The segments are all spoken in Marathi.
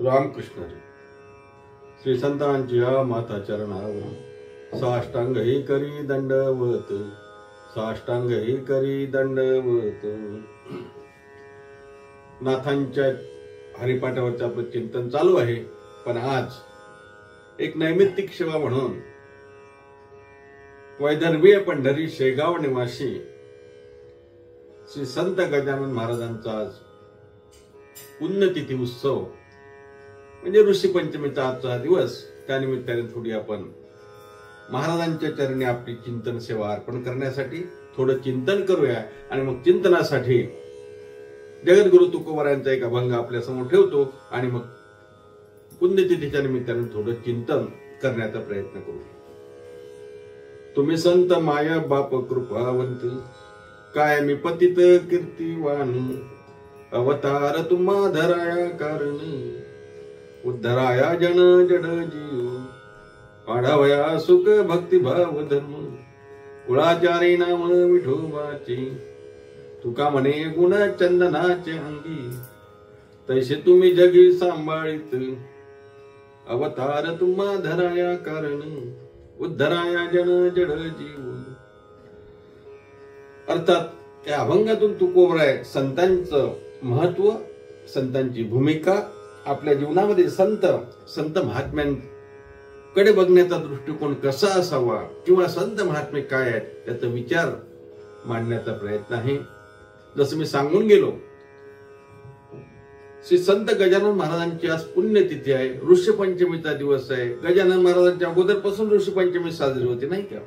रामकृष्ण हरी. श्री संतांच्या माता चरणावर साष्टांग ही करी दंडवत, साष्टांग ही करी दंडवत. नाथांच्या हरिपाठावरचं आपलं चिंतन चालू आहे. पण आज एक नैमित्तिक सेवा म्हणून वैदर्भीय पंढरी शेगाव निवासी श्री संत गजानन महाराजांचा आज पुण्यतिथी उत्सव म्हणजे ऋषी पंचमीचा आजचा दिवस. त्यानिमित्ताने थोडी आपण महाराजांच्या चरणी आपली चिंतन सेवा अर्पण करण्यासाठी थोडं चिंतन करूया. आणि मग चिंतनासाठी जगद्गुरु तुकोबारायांचा एक अभंग आपल्या समोर ठेवतो आणि मग पुण्यतिथीच्या निमित्ताने थोडं चिंतन करण्याचा प्रयत्न करू. तुम्ही संत माया बाप कृपावंत, कायमी पतित कीर्तिवान, अवतार तुम्हा धराया कारण, उद्धराया जन जड जीव, वाढावया सुख भक्तिभाव धर्म, कुळाचारी नाम विठोबाचे, तुका म्हणे गुण चंदनाचे अंगी, तैसे तुम्ही जगी सांभाळीत, अवतार तुम्हा धराया कारण, उद्धराया जन जड जीव. अर्थात या अभंगातून तुकोबराय संतांचं महत्व, संतांची भूमिका, आपल्या जीवनामध्ये संत महात्म्यांकडे बघण्याचा दृष्टिकोन कसा असावा किंवा संत महात्मे काय आहेत त्याचा विचार मांडण्याचा प्रयत्न आहे. जसं मी सांगून गेलो, श्री संत गजानन महाराजांची आज पुण्यतिथी आहे. ऋषी पंचमीचा दिवस आहे. गजानन महाराजांच्या अगोदरपासून ऋषी पंचमी साजरी होती नाही का?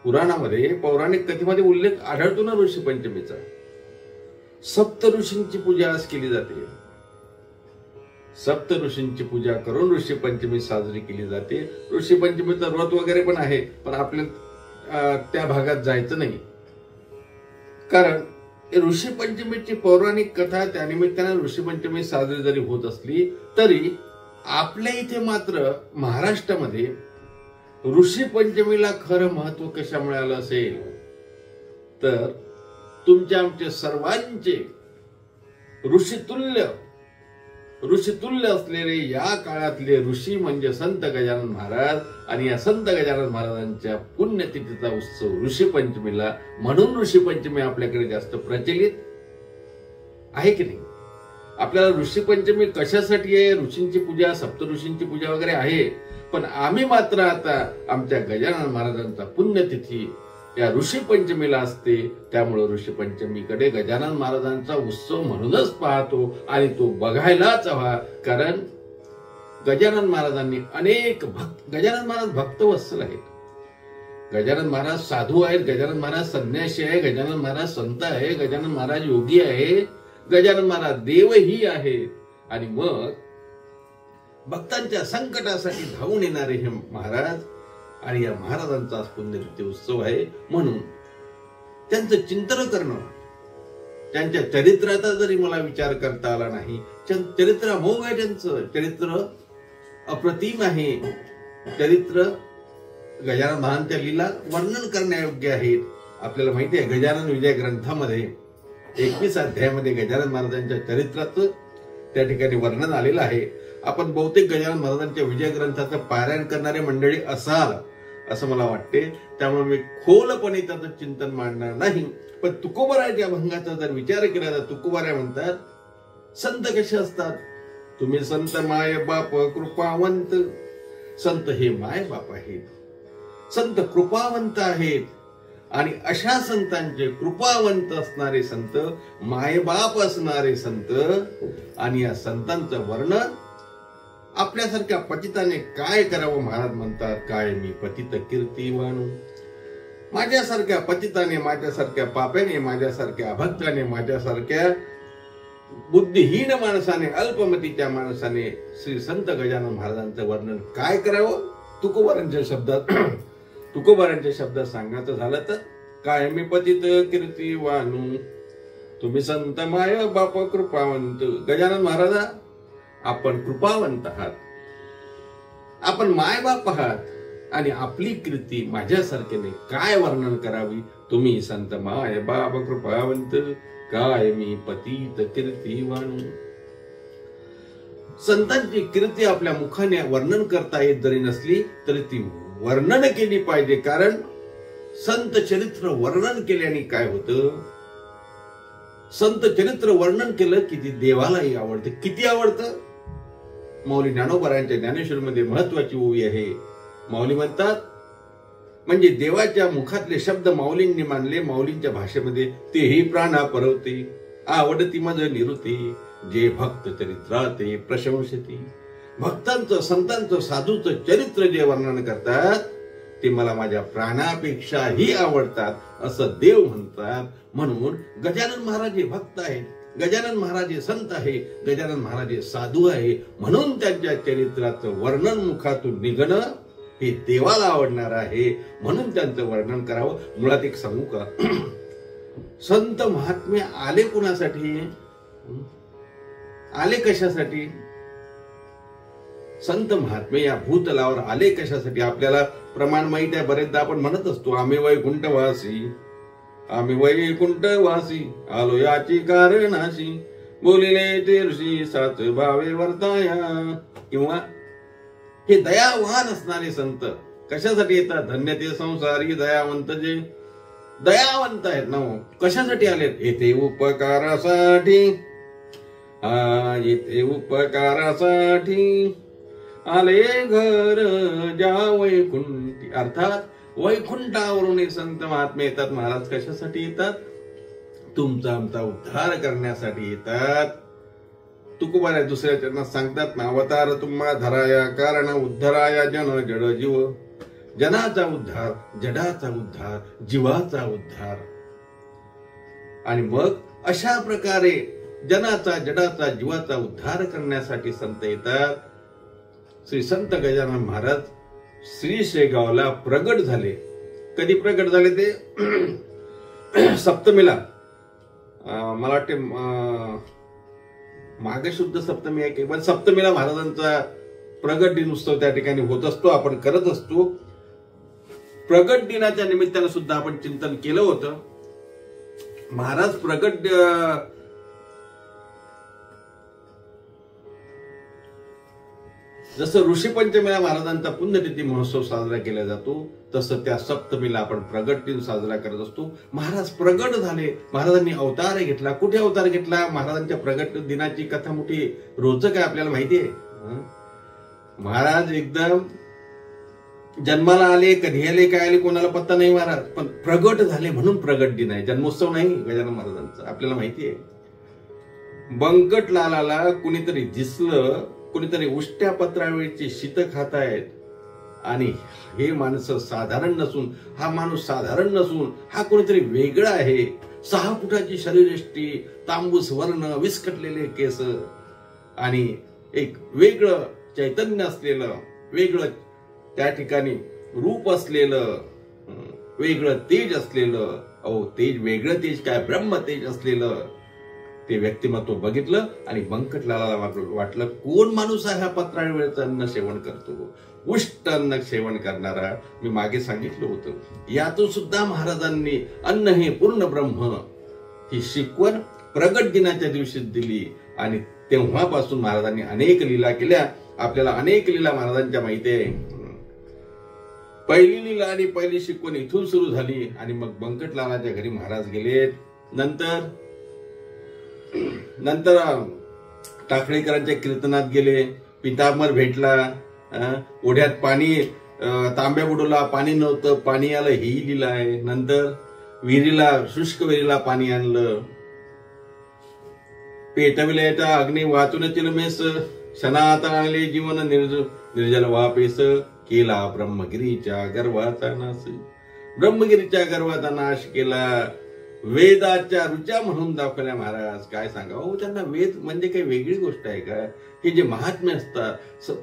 पुराणामध्ये पौराणिक कथेमध्ये उल्लेख आढळतो ना ऋषी पंचमीचा. सप्त ऋषींची पूजा आज केली जाते. सप्त ऋषींची पूजा करून ऋषी पंचमी साजरी केली जाते. ऋषी पंचमीचं व्रत वगैरे पण आहे, पण आपल्या त्या भागात जायचं नाही. कारण ऋषी पंचमीची पौराणिक कथा त्यानिमित्ताने ऋषी पंचमी साजरी जरी होत असली तरी आपल्या इथे मात्र महाराष्ट्रामध्ये ऋषी पंचमीला खरं महत्व कशामुळे आलं असेल तर तुमच्या आमचे सर्वांचे ऋषितुल्य असलेले या काळातले ऋषी म्हणजे संत गजानन महाराज. आणि या संत गजानन महाराजांच्या पुण्यतिथीचा उत्सव ऋषी पंचमीला, म्हणून ऋषी पंचमी आपल्याकडे जास्त प्रचलित आहे की नाही. आपल्याला ऋषी पंचमी कशासाठी आहे? ऋषींची पूजा, सप्त ऋषींची पूजा वगैरे आहे. पण आम्ही मात्र आता आमच्या गजानन महाराजांचा पुण्यतिथी या ऋषी पंचमीला असते. त्यामुळे ऋषी पंचमीकडे गजानन महाराजांचा उत्सव म्हणूनच पाहतो आणि तो बघायलाच हवा. कारण गजानन महाराजांनी गजानन महाराज भक्तवत्सल आहेत. गजानन महाराज साधू आहेत. गजानन महाराज संन्यासी आहे. गजानन महाराज संत आहे. गजानन महाराज योगी आहे. गजानन महाराज देवही आहेत. आणि मग भक्तांच्या संकटासाठी धावून येणारे हे महाराज. आणि या महाराजांचा आज पुण्यतिथी उत्सव आहे. म्हणून त्यांचं चिंतन करणं, त्यांच्या चरित्राचा जरी मला विचार करता आला नाही, चरित्र अमोघ आहे. त्यांचं चरित्र अप्रतिम आहे. चरित्र गजानन महाराजांच्या लीला वर्णन करण्यायोग्य आहेत. आपल्याला माहिती आहे गजानन विजय ग्रंथामध्ये 21 अध्यायामध्ये गजानन महाराजांच्या चरित्राचं त्या ठिकाणी वर्णन आलेलं आहे. आपण बहुतेक गजानन महाराजांच्या विजय ग्रंथाचं पारायण करणारे मंडळी असाल असं मला वाटते. त्यामुळे मी खोलपणे त्याचं चिंतन मांडणार नाही. पण तुकोबाराच्या अभंगाचा जर विचार केला तर तुकोबारा म्हणतात, संत कसे असतात? तुम्ही संत माय बाप कृपावंत. संत हे माय बाप आहेत. संत कृपावंत आहेत. आणि अशा संतांचे, कृपावंत असणारे संत, मायबाप असणारे संत, आणि या संतांचं वर्णन आपल्यासारख्या पतिताने काय करावं? महाराज म्हणतात, काय मी पतित कीर्तिवान. माझ्यासारख्या पतिताने, माझ्यासारख्या पाप्याने, माझ्यासारख्या अभक्ताने, माझ्यासारख्या बुद्धिहीन माणसाने, अल्पमतीच्या माणसाने श्री संत गजानन महाराजांचं वर्णन काय करावं? तुकोबारांच्या शब्दात सांगायचं झालं तर, काय मी पतित कीर्तिवान, तुम्ही संत माय बाप कृपावंत. गजानन महाराजा, आपण कृपावंत आहात, आपण मायबाप आहात, आणि आपली कीर्ती माझ्यासारख्याने काय वर्णन करावी? तुम्ही संत माय बाप कृपावंत, काय मी पतित कीर्तिवान. संतांची कीर्ती आपल्या मुखाने वर्णन करता येत जरी नसली तरी ती वर्णन केली पाहिजे. कारण संत चरित्र वर्णन केल्याने काय होतं, संत चरित्र वर्णन केलं की ती देवालाही आवडते. किती आवडतं? माऊली ज्ञानोबारायांच्या ज्ञानेश्वरीमध्ये महत्वाची ओवी आहे. माऊली म्हणतात, म्हणजे देवाच्या मुखातले शब्द माऊलींनी मानले, माऊलींच्या भाषेमध्ये तेही प्राणा परवते, आवडती मज निरुती, जे भक्त चरित्राते प्रशंसती. भक्तांचं, संतांचं, साधूचं चरित्र जे वर्णन करतात ते मला माझ्या प्राणापेक्षाही आवडतात असं देव म्हणतात. म्हणून गजानन महाराज हे भक्त आहेत, गजानन महाराज हे संत आहे, गजानन महाराज हे साधू आहे. म्हणून त्यांच्या चरित्राचं वर्णन मुखातून निघणं हे देवाला आवडणार आहे. म्हणून त्यांचं वर्णन करावं. मुळात एक सांगू का, संत महात्मे आले कुणासाठी, आले कशासाठी? संत महात्मे या भूतलावर आले कशासाठी आपल्याला प्रमाण माहिती आहे. बरेचदा आपण म्हणत असतो, आम्ही वैकुंठवासी, आम्ही वैकुंठवासी, आलो याची कारणाशी, बोलिले ते ऋषी साच भावे वर्ताया. किंवा हे दयावान असणारे संत कशासाठी येतात? धन्य ते संसारी दयावंत, जे दयावंत आहेत ना, कशासाठी आलेत? येथे उपकारासाठी, येथे उपकारासाठी आले घर ज्या वैकुंठी. अर्थात वैकुंठावरून हे संत महात्मे येतात. महाराज कशासाठी येतात? तुमचा आमचा उद्धार करण्यासाठी येतात. तुकोबाऱ्या दुसऱ्या चरणात सांगतात ना, अवतार तुम्हा धराया कारण उद्धराया जन जड जीव. जनाचा उद्धार, जडाचा उद्धार, जीवाचा उद्धार. आणि मग अशा प्रकारे जनाचा, जडाचा, जीवाचा उद्धार करण्यासाठी संत येतात. श्री संत गजानन महाराज श्री शेगावला प्रगट झाले. कधी प्रगट झाले ते? सप्तमीला. मला वाटते मागे शुद्ध सप्तमी आहे, पण सप्तमीला महाराजांचा प्रगट दिन उत्सव त्या ठिकाणी होत असतो, आपण करत असतो. प्रगट दिनाच्या निमित्तानं सुद्धा आपण चिंतन केलं होतं. महाराज प्रगट जसं ऋषी पंचमीला महाराजांचा पुण्यतिथी महोत्सव साजरा केला जातो, तसं त्या सप्तमीला आपण प्रगट दिन साजरा करत असतो. महाराज प्रगट झाले, महाराजांनी अवतार घेतला. कुठे अवतार घेतला? महाराजांच्या प्रगट दिनाची कथा मोठी रोचक आहे, आपल्याला माहिती आहे. महाराज एकदम जन्माला आले, कधी आले, काय आले, कोणाला पत्ता नाही महाराज, पण प्रगट झाले म्हणून प्रगट दिन आहे. जन्मोत्सव नाही गजानन महाराजांचा, आपल्याला माहिती आहे. बंकटलालाला कुणीतरी दिसलं, कुणीतरी उष्ट्या पत्रावळीची शीत खातायत, आणि हे माणसं साधारण नसून, हा माणूस साधारण नसून, हा कोणीतरी वेगळा आहे. 6 फुटाची शरीरयष्टी, तांबूस वर्ण, विस्कटलेले केस, आणि एक वेगळं चैतन्य असलेलं, वेगळं त्या ठिकाणी रूप असलेलं, वेगळं तेज असलेलं, अहो तेज, वेगळं तेज काय, ब्रह्म तेज असलेलं ते व्यक्तिमत्व बघितलं. आणि बंकटलाला वाटलं, कोण माणूस आहे हा पत्रावळीचं अन्न सेवन करतो, उष्ट अन्न सेवन करणारा. मी मागे सांगितलं होतं, यातून सुद्धा महाराजांनी अन्न हे पूर्ण ब्रह्म ही शिकवण प्रगट दिनाच्या दिवशी दिली. आणि तेव्हापासून महाराजांनी अनेक लीला केल्या. आपल्याला अनेक लीला महाराजांच्या माहिती आहे. पहिली लीला आणि पहिली शिकवण इथून सुरू झाली, आणि मग बंकटलालाच्या घरी महाराज गेले. नंतर टाकळीकरांच्या कीर्तनात गेले, पितांबर भेटला, ओढ्यात पाणी, तांब्या बुडवला, पाणी नव्हतं, पाणी आलं, ही लीला आहे. नंतर विहिरीला, शुष्क विहिरीला पाणी आणलं, पेटविल्याचा अग्नी वाचून चिलमेस, क्षणात आणले जीवन निर्जल वापेस, केला ब्रह्मगिरीच्या गर्वाचा नाश. ब्रह्मगिरीच्या गर्वाचा नाश केला, वेदाच्या रुचा म्हणून दाखवल्या महाराज. काय सांगावं त्यांना, वेद म्हणजे काही वेगळी गोष्ट आहे का? हे जे महात्म्य असतात,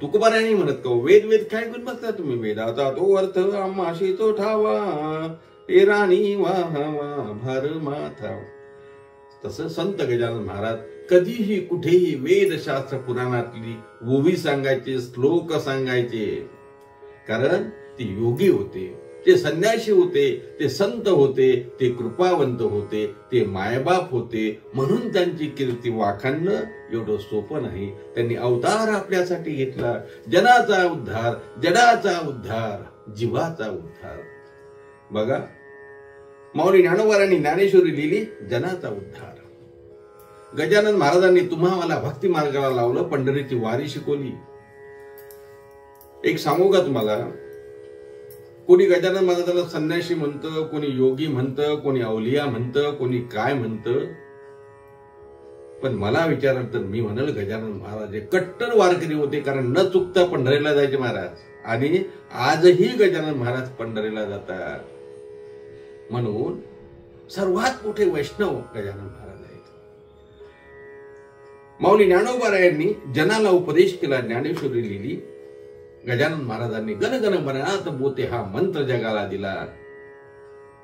तुकोबारायांनी म्हणत का वेद वेद काय करून बघता तुम्ही? वेदाचा तो अर्थ आम्हाशी तो ठावा, ए राणी वाहवा भार माथा. तसं संत गजानन महाराज कधीही कुठेही वेदशास्त्र पुराणातली ओवी सांगायचे, श्लोक सांगायचे, कारण ते योगी होते. ते संन्यासी होते, ते संत होते, ते कृपावंत होते, ते मायबाप होते, म्हणून त्यांची कीर्ती वाखाणणं एवढं सोपं नाही. त्यांनी अवतार आपल्यासाठी घेतला. जनाचा उद्धार, जडाचा उद्धार, जीवाचा उद्धार. बघा, माऊली ज्ञानोबारांनी ज्ञानेश्वरी लिहिली, जनाचा उद्धार. गजानन महाराजांनी तुम्हा मला भक्ती मार्गाला लावलं, पंढरीची वारी शिकवली. एक सांगू का तुम्हाला, कोणी गजानन महाराजाला संन्यासी म्हणतं, कोणी योगी म्हणतं, कोणी अवलिया म्हणतं, कोणी काय म्हणतं. पण मला विचाराल तर मी म्हणाल गजानन महाराज हे कट्टर वारकरी होते, कारण न चुकता पंढरीला जायचे महाराज. आणि आजही गजानन महाराज पंढरीला जातात. म्हणून सर्वात मोठे वैष्णव गजानन महाराज आहेत. माऊली ज्ञानोबारायांनी जनाला उपदेश केला, ज्ञानेश्वरी लिहिली. गजानन महाराजांनी गण गण गणात बोते हा मंत्र जगाला दिला.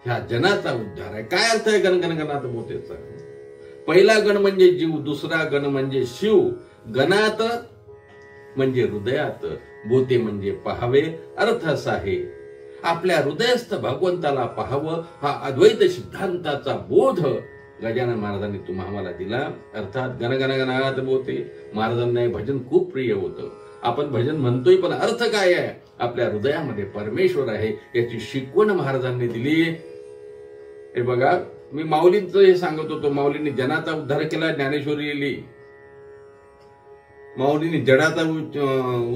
ह्या जनाचा उद्धार आहे. काय अर्थ आहे गण गण गणात बोतेचा? पहिला गण म्हणजे जीव, दुसरा गण म्हणजे शिव. गणात म्हणजे हृदयात, बोते म्हणजे पहावे. अर्थ असा आहे, आपल्या हृदयस्थ भगवंताला पाहावं, हा अद्वैत सिद्धांताचा बोध गजानन महाराजांनी तुम्हाला दिला. अर्थात गण गण गणात बोते. महाराजांना हे भजन खूप प्रिय होतं. आपण भजन म्हणतोय, पण अर्थ काय आहे? आपल्या हृदयामध्ये परमेश्वर आहे, याची शिकवण महाराजांनी दिली. हे बघा, मी माऊलींचं हे सांगत होतो. माऊलींनी जनाचा उद्धार केला, ज्ञानेश्वरी लिहिली. माऊलींनी जडाचा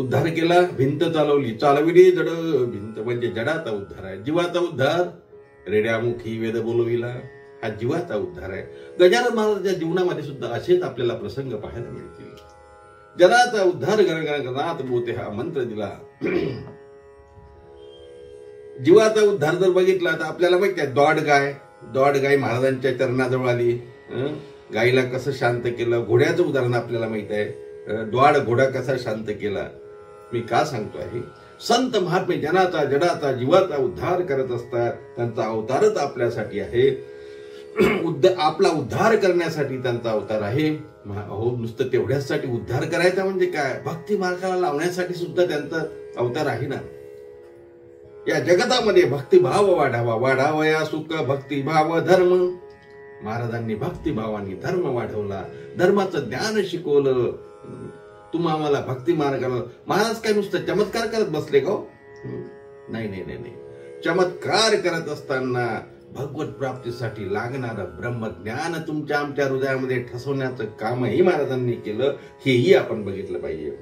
उद्धार केला, भिंत चालवली. चालविली जड भिंत म्हणजे जडाचा उद्धार आहे. जीवाचा उद्धार रेड्यामुखी वेद बोलविला, हा जीवाचा उद्धार आहे. गजानन महाराजांच्या जीवनामध्ये सुद्धा असेच आपल्याला प्रसंग पाहायला मिळतील. जनाचा उद्धार गण गण गणात बोते हा मंत्र दिला. जीवाचा उद्धार जर बघितला तर आपल्याला माहिती आहे, दॉड गाय महाराजांच्या चरणाजवळ आली. गायीला कसं शांत केलं, घोड्याचं उदाहरण आपल्याला माहित आहे. घोडा कसा शांत केला. मी का सांगतो आहे, संत महात्मे जनाचा जडाचा जीवाचा उद्धार करत असतात. त्यांचा अवतारच आपल्यासाठी आहे. आपला उद्धार करण्यासाठी त्यांचा अवतार आहे. हो, नुसतं तेवढ्यासाठी उद्धार करायचा म्हणजे काय, भक्ती मार्गाला लावण्यासाठी सुद्धा त्यांचा अवतार आहे ना. या जगतामध्ये भक्तिभाव वाढावा, वाढावया सुख भक्तिभाव धर्म. महाराजांनी भक्तिभावाने धर्म वाढवला, धर्माचं ज्ञान शिकवलं. तुम्हाला भक्ती मार्गाला महाराज काय नुसतं चमत्कार करत बसले का? नाही नाही नाही. चमत्कार करत असताना भगवत प्राप्तीसाठी लागणारं ब्रह्मज्ञान तुमच्या आमच्या हृदयामध्ये ठसवण्याचं कामही महाराजांनी केलं. हेही आपण बघितलं पाहिजे.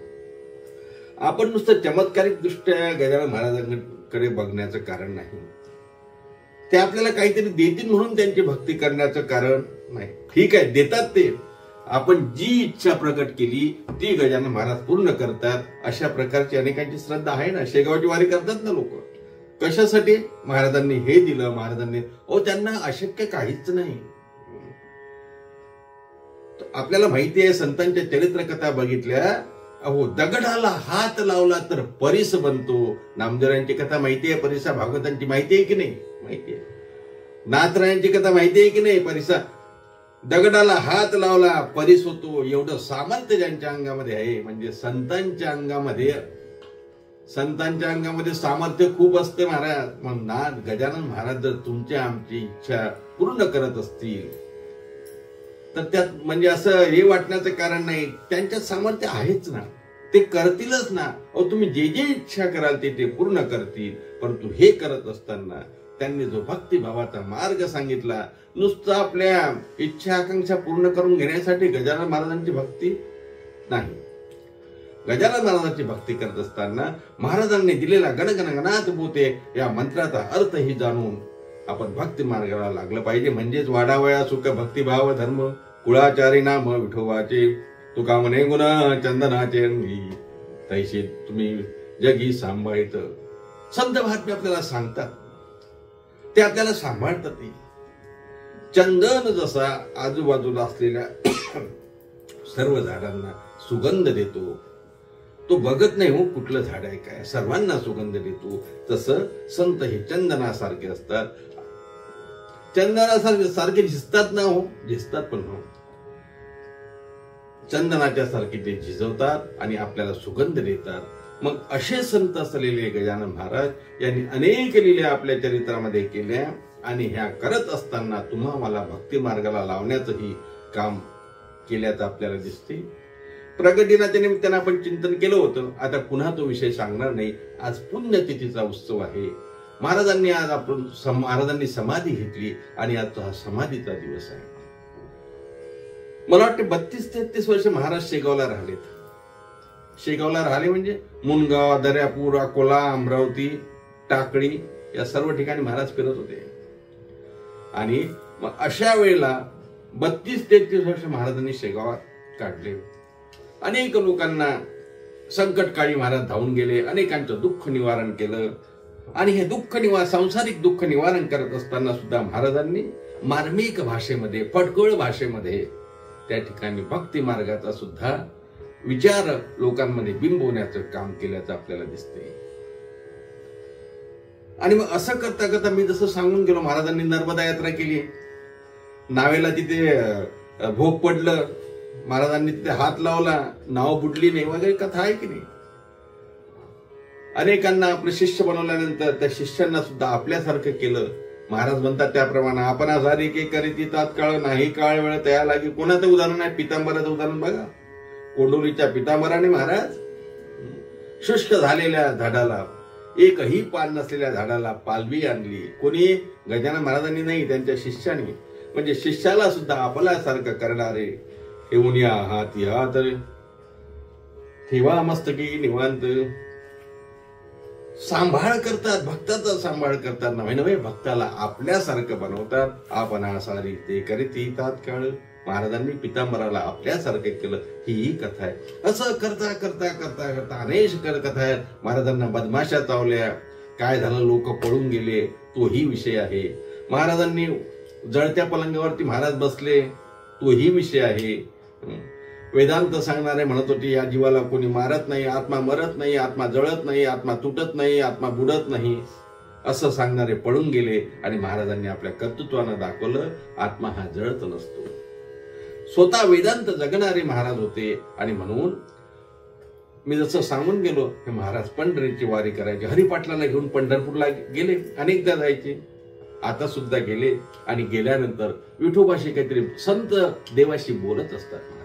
आपण नुसतं चमत्कारिक दृष्ट्या गजानन महाराजांकडे बघण्याचं कारण नाही. ते आपल्याला काहीतरी देतील म्हणून त्यांची भक्ती करण्याचं कारण नाही. ठीक आहे, देतात ते. आपण जी इच्छा प्रकट केली ती गजानन महाराज पूर्ण करतात. अशा प्रकारची अनेकांची श्रद्धा आहे ना. शेगावची वारी करतात ना लोक. कशासाठी? महाराजांनी हे दिलं. महाराजांनी त्यांना अशक्य काहीच नाही. आपल्याला माहिती आहे, संतांच्या चरित्र कथा बघितल्या. दगडाला हात लावला तर परिस बनतो. नामदेवांची कथा माहिती आहे, परिसा भागवतांची माहिती आहे की नाही? माहिती आहे. नाथरायांची कथा माहिती आहे की नाही? परिसा दगडाला हात लावला परिस होतो. एवढं सामर्थ्य ज्यांच्या अंगामध्ये आहे, म्हणजे संतांच्या अंगामध्ये सामर्थ्य खूप असते महाराज. म्हणून गजानन महाराज जर तुमच्या आमची इच्छा पूर्ण करत असतील तर त्यात म्हणजे असं हे वाटण्याचं कारण नाही. त्यांच्यात सामर्थ्य आहेच ना, ते करतीलच ना. तुम्ही जे जे इच्छा कराल ते पूर्ण करतील. परंतु हे करत असताना त्यांनी जो भक्तिभावाचा मार्ग सांगितला, नुसतं आपल्या इच्छा आकांक्षा पूर्ण करून घेण्यासाठी गजानन महाराजांची भक्ती नाही. गजानन महाराजांची भक्ती करत असताना महाराजांनी दिलेला गणगण गणात बोते या मंत्राचा अर्थही जाणून आपण भक्ती मार्गाला लागलं पाहिजे. म्हणजेच वाढावया सुख भक्तिभाव धर्म, कुळाचारी नाम विठोबाचे, तुका म्हणे गुण चंदनाचे अंगी, तैसे तुम्ही जगी सांभाळित. संत महात्मे आपल्याला सांगतात, ते आपल्याला सांभाळतात. चंदन जसा आजूबाजूला असलेल्या सर्व झाडांना सुगंध देतो, तो बघत नाही हो कुठलं झाड आहे काय, सर्वांना सुगंध देतो. तसं संत हे चंदनासारखे असतात. चंदनासारखे दिसतात ना हो, दिसतात पण हो. चंदनाच्या सारखे ते झिजवतात आणि आपल्याला सुगंध देतात. मग असे संत असलेले गजानन महाराज यांनी अनेक लीला आपल्या चरित्रामध्ये केल्या आणि ह्या करत असताना तुम्हा मला भक्ती मार्गाला लावण्याचंही काम केल्याचं आपल्याला दिसते. प्रगट दिनाच्या निमित्तानं आपण चिंतन केलं होतं. आता पुन्हा तो विषय सांगणार नाही. आज पुण्यतिथीचा उत्सव आहे. महाराजांनी समाधी घेतली आणि आज हा समाधीचा दिवस आहे. मला वाटते 32-33 वर्ष महाराज शेगावला राहिलेत. शेगावला राहिले म्हणजे मुनगाव, दर्यापूर, अकोला, अमरावती, टाकळी या सर्व ठिकाणी महाराज फिरत होते. आणि मग अशा वेळेला 32-33 वर्ष महाराजांनी शेगावात काढले. अनेक लोकांना संकटकाळी महाराज धावून गेले. अनेकांचं दुःख निवारण केलं. आणि हे सांसारिक दुःख निवारण करत असताना सुद्धा महाराजांनी मार्मिक भाषेमध्ये, फटकळ भाषेमध्ये त्या ठिकाणी भक्ती मार्गाचा सुद्धा विचार लोकांमध्ये बिंबवण्याचं काम केल्याचं आपल्याला दिसते. आणि मग असं करता करता मी जसं सांगून गेलो, महाराजांनी नर्मदा यात्रा केली. नावेला तिथे भोग पडलं, महाराजांनी तिथे हात लावला, नाव बुडली नाही वगैरे कथा आहे की नाही. अनेकांना आपले शिष्य बनवल्यानंतर त्या शिष्यांना सुद्धा आपल्यासारखं केलं. महाराज म्हणतात त्याप्रमाणे आपण आजारी के करीती तात्काळ नाही काळ वेळ तया लागी. कोणाचं उदाहरण आहे? पितांबराचं उदाहरण बघा. कोंडोलीच्या पितांबराने महाराज शुष्क झालेल्या झाडाला, एकही पान नसलेल्या झाडाला पालवी आणली. कोणी? गजानन महाराजांनी नाही, त्यांच्या शिष्याने. म्हणजे शिष्याला सुद्धा आपल्यासारखं करणारे ठेवून या हात या तर ठेवा मस्तकी निवांत. सांभाळ करतात, भक्ताचा सांभाळ करतात. नव्हे भक्ताला आपल्यासारखं बनवतात. आपण आसारी ते करीती तात्काळ. महाराजांनी पितांबराला आपल्यासारखं केलं. ही कथा आहे. असं करता करता करता करता अनेक कथा आहेत. महाराजांना बदमाशा चावल्या, काय झालं, लोक पळून गेले, तोही विषय आहे. महाराजांनी जळत्या पलंगावरती महाराज बसले, तोही विषय आहे. वेदांत सांगणारे म्हणत होते या जीवाला कोणी मारत नाही, आत्मा मरत नाही, आत्मा जळत नाही, आत्मा तुटत नाही, आत्मा बुडत नाही. असं सांगणारे पळून गेले आणि महाराजांनी आपल्या कर्तृत्वानं दाखवलं आत्मा हा जळत नसतो. स्वतः वेदांत जगणारे महाराज होते. आणि म्हणून मी जसं सांगून गेलो, हे महाराज पंढरीची वारी करायचे. हरिपाटलाला घेऊन पंढरपूरला गेले, अनेकदा जायचे, आता सुद्धा गेले. आणि गेल्यानंतर विठोबाशी काहीतरी संत देवाशी बोलत असतात महाराज.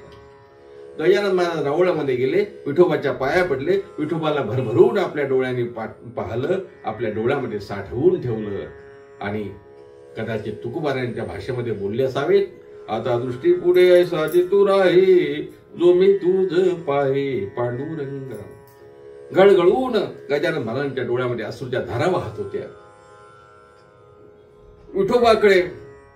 गजानन महाराज रावळामध्ये गेले, विठोबाच्या पाया पडले, विठोबाला भरभरून आपल्या डोळ्यांनी पाहिलं, आपल्या डोळ्यामध्ये साठवून ठेवलं. आणि कदाचित तुकोबारायांच्या भाषेमध्ये बोलले असावेत, आता दृष्टी पुढे साधी तू राही, जो मी तुझ पाहे पांडुरंगा. गळगळून गजानन महाराजांच्या डोळ्यामध्ये अश्रूच्या धारा वाहत होत्या. विठोबाकडे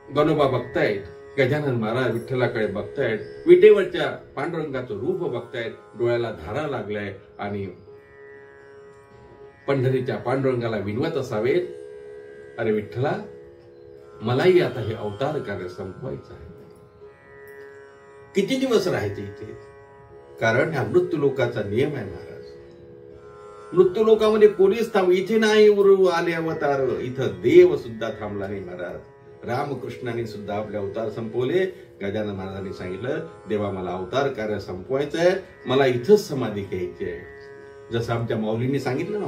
गणोबा बघतायत, गजानन महाराज विठ्ठलाकडे बघतायत, विटेवरच्या पांडुरंगाचं रूप बघतायत, डोळ्याला धारा लागलाय. आणि पंढरीच्या पांडुरंगाला विनवत असावेत, अरे विठ्ठला, मलाही आता हे अवतार कार्य संपवायचं आहे. किती दिवस राहायचे इथे? कारण हा मृत्यूलोकाचा नियम आहे महाराज. मृत्यूलोकामध्ये कोणीच इथे नाही आले अवतार. इथं देव सुद्धा थांबला नाही महाराज. रामकृष्णाने सुद्धा आपले अवतार संपवले. गजानन महाराजांनी सांगितलं, देवा मला अवतार कार्य संपवायचंय, मला इथंच समाधी घ्यायची आहे. जसं आमच्या माऊलींनी सांगितलं ना,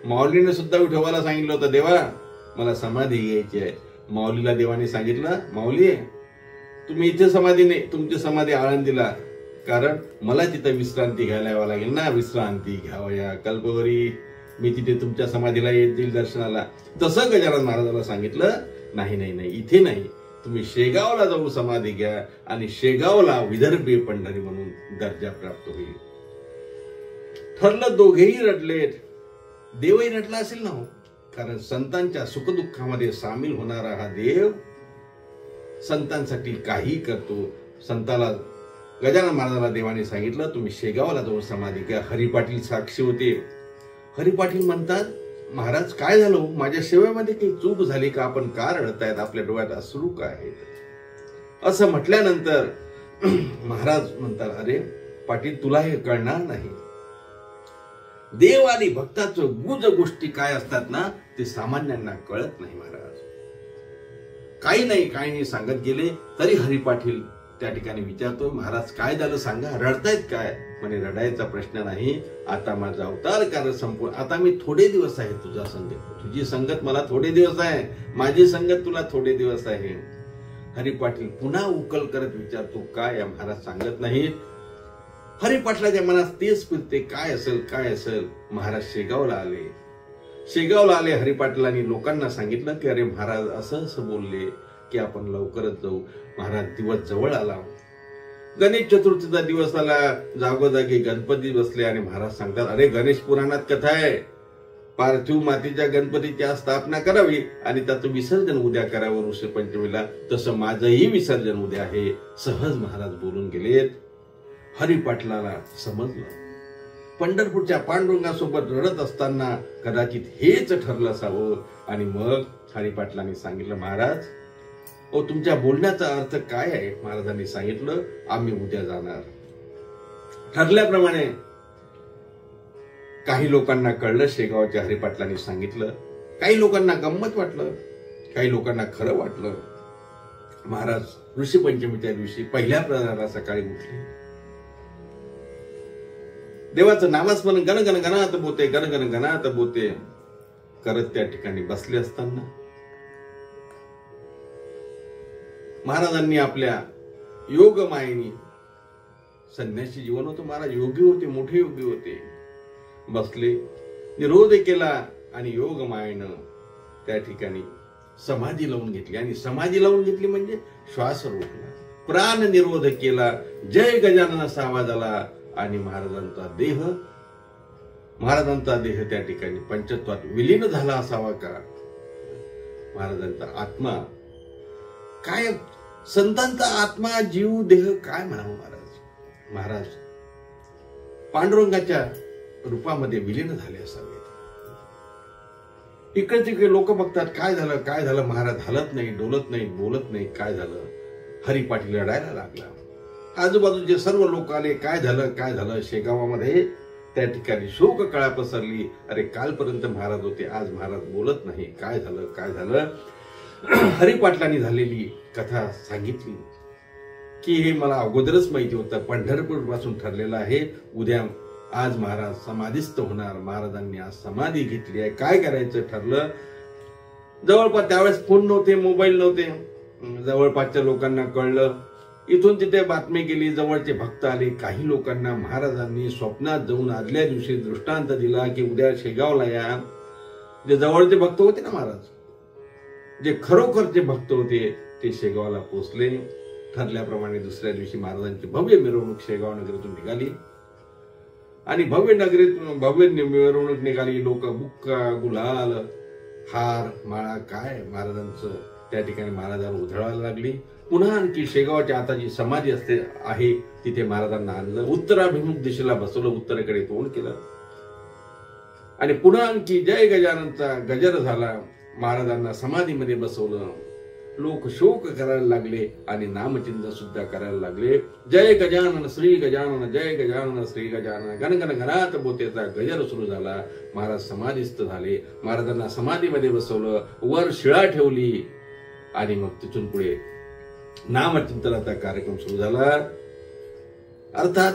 माऊलीने सुद्धा विठोबाला सांगितलं होतं, देवा मला समाधी घ्यायची आहे. माऊलीला देवाने सांगितलं, माऊली तुम्ही इथे समाधी नाही, तुमची समाधी आळंदीला, कारण मला तिथं विश्रांती घ्यायला यावं लागेल ना. विश्रांती घ्यावया कल्पवरी, मी तिथे तुमच्या समाधीला येतील दर्शनाला. तसं गजानन महाराजांना सांगितलं, नाही नाही नाही, इथे नाही, तुम्ही शेगावला जाऊन समाधी घ्या. आणि शेगावला विदर्भी पंढरी म्हणून दर्जा प्राप्त होईल. ठरलं, दोघेही रडलेत. देवही रडला असेल ना हो, कारण संतांच्या सुखदुःखामध्ये सामील होणारा हा देव संतांसाठी काही करतो. संताला गजानन महाराजांना देवाने सांगितलं, तुम्ही शेगावला जाऊन समाधी घ्या. हरिपाटील साक्षी होते. हरिपाटील म्हणतात, महाराज काय झालं, माझ्या सेवेमध्ये काही चूक झाली का? आपण का रडतायत? आपल्या डोळ्यात अश्रू काय आहेत? असं म्हटल्यानंतर महाराज म्हणतात, अरे पाटील, तुला हे कळणार नाही. देव आणि भक्ताचं गुज गोष्टी काय असतात ना, ते सामान्यांना कळत नाही महाराज. काही नाही सांगत गेले तरी हरिपाटील त्या ठिकाणी विचारतो, महाराज काय झालं सांगा, रडतायत काय? म्हणे रडायचा प्रश्न नाही, आता माझा अवतार कार्य संपूर्ण, आता मी थोडे दिवस आहे तुझा संगत, तुझी संगत मला थोडे दिवस आहे, माझी संगत तुला थोडे दिवस आहे. हरी पाटील पुन्हा उकल करत विचारतो, काय या महाराज सांगत नाहीत? हरी पाटलाच्या मनात तेच फिरते, काय असेल काय असेल. महाराज शेगावला आले. हरी पाटलांनी लोकांना सांगितलं की अरे महाराज असं बोलले की आपण लवकरच जाऊ. महाराज दिवस जवळ आला, गणेश चतुर्थीचा दिवस आला, जागोजागी गणपती बसले आणि महाराज सांगतात, अरे गणेश पुराणात कथा आहे, पार्थिव मातीच्या गणपतीची आज स्थापना करावी आणि त्याचं विसर्जन उद्या करावं ऋषी पंचमीला, तसं माझंही विसर्जन उद्या आहे. सहज महाराज बोलून गेलेत. हरी पाटलाला समजलं, पंढरपूरच्या पांडुरंगासोबत रडत असताना कदाचित हेच ठरलं असावं. आणि मग हरी पाटलांनी सांगितलं, महाराज तुमच्या बोलण्याचा अर्थ काय आहे? महाराजांनी सांगितलं, आम्ही उद्या जाणार. ठरल्याप्रमाणे काही लोकांना कळलं, शेगावच्या हरी पाटलांनी सांगितलं. काही लोकांना गंमत वाटलं, काही लोकांना खरं वाटलं. महाराज ऋषी पंचमीच्या दिवशी पहिल्या प्रहराला सकाळी उठले. देवाचं नामस्मरण गणगण गणात बोते, गणगण गणात बोते करत त्या ठिकाणी बसले असताना महाराजांनी आपल्या योगमायेने, संन्यासी जीवन होतं महाराज, योगी होते, मोठे योगी होते, बसले, निरोध केला आणि योगमायेनं त्या ठिकाणी समाधी लावून घेतली. आणि समाधी लावून घेतली म्हणजे श्वास रोखला, प्राण निरोध केला, जय गजानन असा आवाज आला आणि महाराजांचा देह त्या ठिकाणी पंचत्वात विलीन झाला असावा का? महाराजांचा आत्मा काय, संतांचा आत्मा, जीव, देह काय म्हणावं महाराज पांडुरंगाच्या रूपामध्ये विलीन झाले असावेत. इकडे तिकडे लोक बघतात, काय झालं महाराज हलत नाही, डोलत नाही, बोलत नाही, काय झालं? हरी पाटील रडायला लागला. आजूबाजूचे सर्व लोक आले, काय झालं? शेगावामध्ये त्या ठिकाणी शोक कळा पसरली. अरे कालपर्यंत महाराज होते, आज महाराज बोलत नाही, काय झालं? हरी पाटलांनी झालेली कथा सांगितली की हे मला अगोदरच माहिती होतं, पंढरपूर पासून ठरलेलं आहे, उद्या आज महाराज समाधीस्थ होणार. महाराजांनी आज समाधी घेतली आहे, काय करायचं ठरलं. जवळपास त्यावेळेस फोन नव्हते, मोबाईल नव्हते, जवळपासच्या लोकांना कळलं. इथून तिथे बातमी गेली, जवळचे भक्त आले. काही लोकांना महाराजांनी स्वप्नात जाऊन आदल्या दिवशी दृष्टांत दिला की उद्या शेगावला या. जे जवळचे भक्त होते ना महाराज, जे खरोखरचे भक्त होते ते शेगावला पोहोचले. ठरल्याप्रमाणे दुसऱ्या दिवशी महाराजांची भव्य मिरवणूक शेगाव नगरीतून निघाली आणि भव्य मिरवणूक निघाली. लोक बुक्का, गुलाल, हार, माळा काय महाराजांचं त्या ठिकाणी महाराजांना उधळायला लागली. पुन्हा आणखी शेगावच्या आता जी समाधी आहे तिथे महाराजांना आणलं, उत्तराभिमुख दिशेला बसवलं, उत्तरेकडे तोंड केलं आणि पुन्हा आणखी जय गजाननचा गजर झाला. महाराजांना समाधीमध्ये बसवलं. लोक शोक करायला लागले आणि नामचिंतन सुद्धा करायला लागले. जय गजानन श्री गजानन, जय गजानन श्री गजानन, गणगण गणात बोतेचा गजर सुरू झाला. महाराज समाधीस्थ झाले. महाराजांना समाधीमध्ये बसवलं, वर शिळा ठेवली आणि मग तिथून पुढे नामचिंतनाचा कार्यक्रम सुरू झाला. अर्थात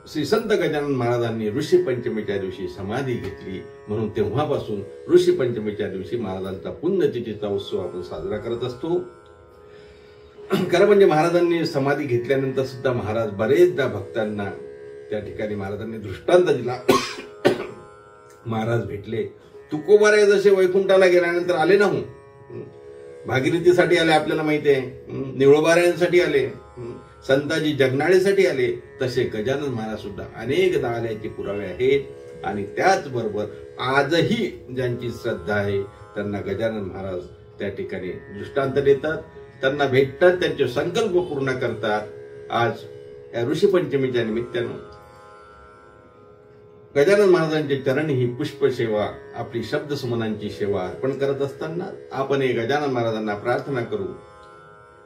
श्री संत गजानन महाराजांनी ऋषी पंचमीच्या दिवशी समाधी घेतली, म्हणून तेव्हापासून ऋषी पंचमीच्या दिवशी महाराजांचा पुण्यतिथीचा उत्सव आपण साजरा करत असतो. खरं म्हणजे महाराजांनी समाधी घेतल्यानंतर सुद्धा महाराज बरेचदा भक्तांना त्या ठिकाणी महाराजांनी दृष्टांत दिला. महाराज भेटले, तुकोबाराय जसे वैकुंठाला गेल्यानंतर आले ना, भागीरथीसाठी आले, आपल्याला माहिती आहे, निवळोबारायांसाठी आले, संताजी जगनाळेसाठी आले, तसे गजानन महाराज सुद्धा अनेकदा आल्याचे पुरावे आहेत. आणि त्याचबरोबर आजही ज्यांची श्रद्धा आहे त्यांना गजानन महाराज त्या ठिकाणी दृष्टांत देतात, त्यांना भेटतात, त्यांचे संकल्प पूर्ण करतात. आज या ऋषी पंचमीच्या निमित्तानं गजानन महाराजांचे चरणी ही पुष्पसेवा, आपली शब्द सुमनांची सेवा अर्पण करत असताना आपण हे गजानन महाराजांना प्रार्थना करू,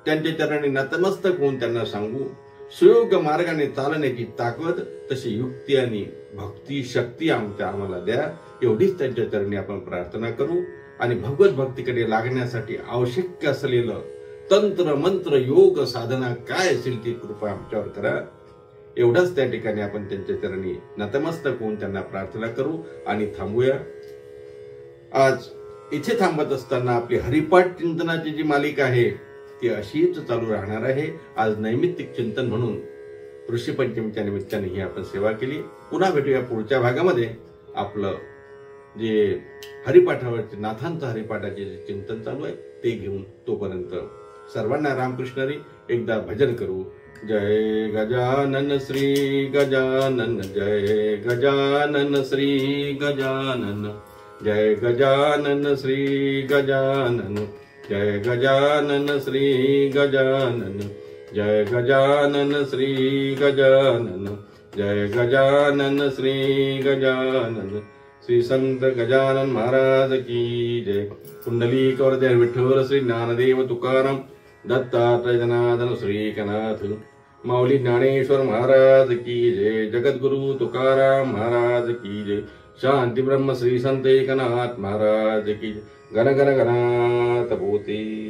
त्यांच्या चरणी नतमस्तक होऊन त्यांना सांगू, सुयोग्य मार्गाने चालण्याची ताकद, तशी युक्ती आणि भक्ती शक्ती आम्हाला द्या. एवढीच त्यांच्या चरणी आपण प्रार्थना करू आणि भगवत भक्तीकडे लागण्यासाठी आवश्यक असलेलं तंत्र मंत्र योग साधना काय असेल ती कृपा आमच्यावर करा. एवढंच त्या ठिकाणी आपण त्यांच्या चरणी नतमस्तक होऊन त्यांना प्रार्थना करू आणि थांबूया. आज इथे थांबत असताना आपली हरिपाठ चिंतनाची जी मालिका आहे ती अशीच चालू राहणार आहे. आज नैमित्तिक चिंतन म्हणून ऋषीपंचमीच्या निमित्ताने ही आपण सेवा केली. पुन्हा भेटूया पुढच्या भागामध्ये. आपलं जे हरिपाठावरचे नाथांचं हरिपाठाचे जे चिंतन चालू आहे ते घेऊन. तोपर्यंत सर्वांना रामकृष्णरी. एकदा भजन करू. जय गजानन श्री गजानन, जय गजानन श्री गजानन, जय गजानन श्री गजानन, जय गजानन श्री गजानन, जय गजानन श्री गजानन, जय गजानन श्री गजानन. श्री संत गजानन महाराज की जय. कुंडलिक वरदे विठ्ठल श्री ज्ञानदेव तुकाराम, दत्तात्रय जनार्दन श्री एकनाथ, माऊली ज्ञानेश्वर महाराज की जय. जगद्गुरु तुकाराम महाराज की जय. शांती ब्रह्म श्री संत एकनाथ महाराज की जय. गण गण गणात पोते.